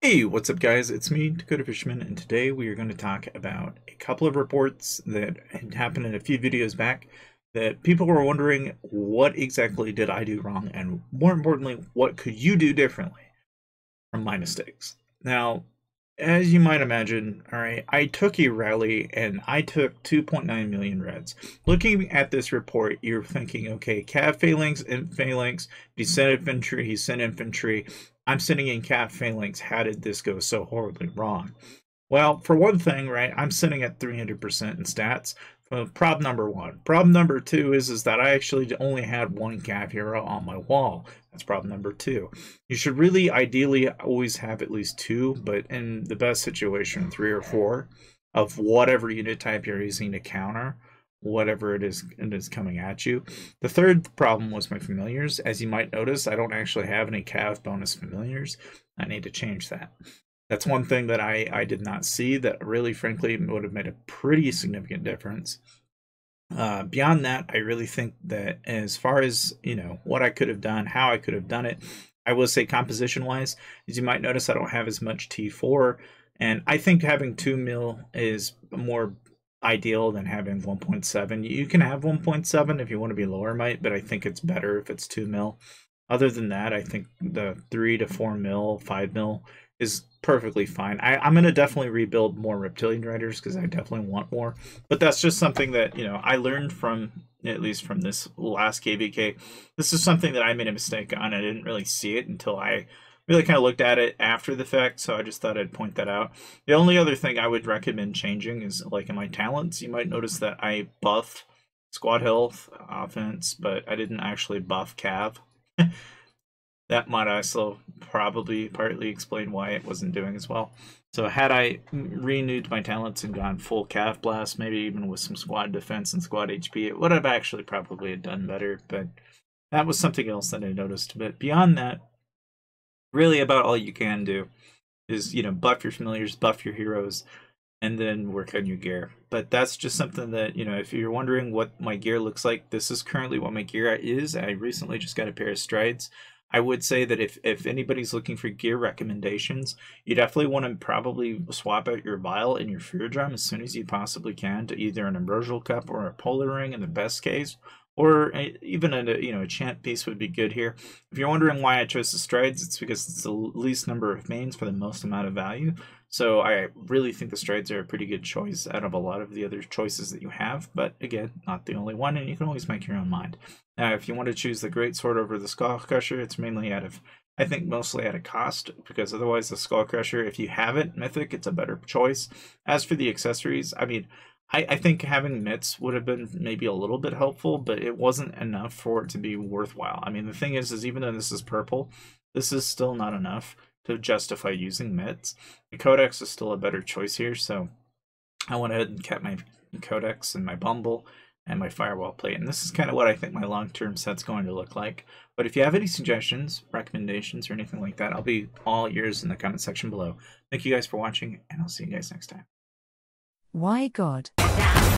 Hey, what's up, guys? It's me, Dakota Fisherman, and today we are going to talk about a couple of reports that had happened in a few videos back that people were wondering what exactly did I do wrong, and more importantly, what could you do differently from my mistakes. Now, as you might imagine, all right, I took a rally and I took 2.9 million reds. Looking at this report, you're thinking, okay, cav phalanx, imp phalanx, descent infantry, he sent infantry. I'm sitting in cav phalanx. How did this go so horribly wrong? Well, for one thing, right, I'm sitting at 300% in stats. Problem number one. Problem number two is that I actually only had one cav hero on my wall. That's problem number two. You should really ideally always have at least two, but in the best situation, three or four of whatever unit type you're using to counter whatever it is coming at you. The third problem was my familiars. As you might notice, I don't actually have any cav bonus familiars. I need to change that. That's one thing that I did not see that really, frankly, would have made a pretty significant difference. Beyond that, I really think that as far as, what I could have done, how I could have done it, I will say composition wise, as you might notice, I don't have as much T4. And I think having 2 mil is more ideal than having 1.7. You can have 1.7 if you want to be lower might, but I think it's better if it's 2 mil. Other than that, I think the 3 to 4 mil, 5 mil is perfectly fine. I'm going to definitely rebuild more reptilian riders because I definitely want more. But that's just something that, I learned from, at least from this last KVK. This is something that I made a mistake on. I didn't really see it until I really kind of looked at it after the fact, so I just thought I'd point that out. The only other thing I would recommend changing is, like, in my talents, you might notice that I buff squad health, offense, but I didn't actually buff cav. That might also probably partly explain why it wasn't doing as well. So had I renewed my talents and gone full calf blast, maybe even with some squad defense and squad HP, it would have actually probably done better. But that was something else that I noticed. But beyond that, really about all you can do is, buff your familiars, buff your heroes, and then work on your gear. But that's just something that, if you're wondering what my gear looks like, this is currently what my gear is. I recently just got a pair of strides. I would say that if anybody's looking for gear recommendations, you definitely want to probably swap out your vial and your fear drum as soon as you possibly can to either an ambrosial cup or a polar ring in the best case, or even a chant piece would be good here. If you're wondering why I chose the strides, it's because it's the least number of mains for the most amount of value. So I really think the strides are a pretty good choice out of a lot of the other choices that you have, but again, not the only one, and you can always make your own mind. Now, if you want to choose the Great Sword over the Skull Crusher, it's mainly I think mostly out of cost, because otherwise the Skull Crusher, if you have it, Mythic, it's a better choice. As for the accessories, I mean, I think having mitts would have been maybe a little bit helpful, but it wasn't enough for it to be worthwhile. I mean, the thing is even though this is purple, this is still not enough to justify using mitts. The Codex is still a better choice here, so I went ahead and kept my Codex and my Bumble and my Firewall plate, and this is kind of what I think my long-term set's going to look like. But if you have any suggestions, recommendations, or anything like that, I'll be all ears in the comment section below. Thank you guys for watching, and I'll see you guys next time. Why God?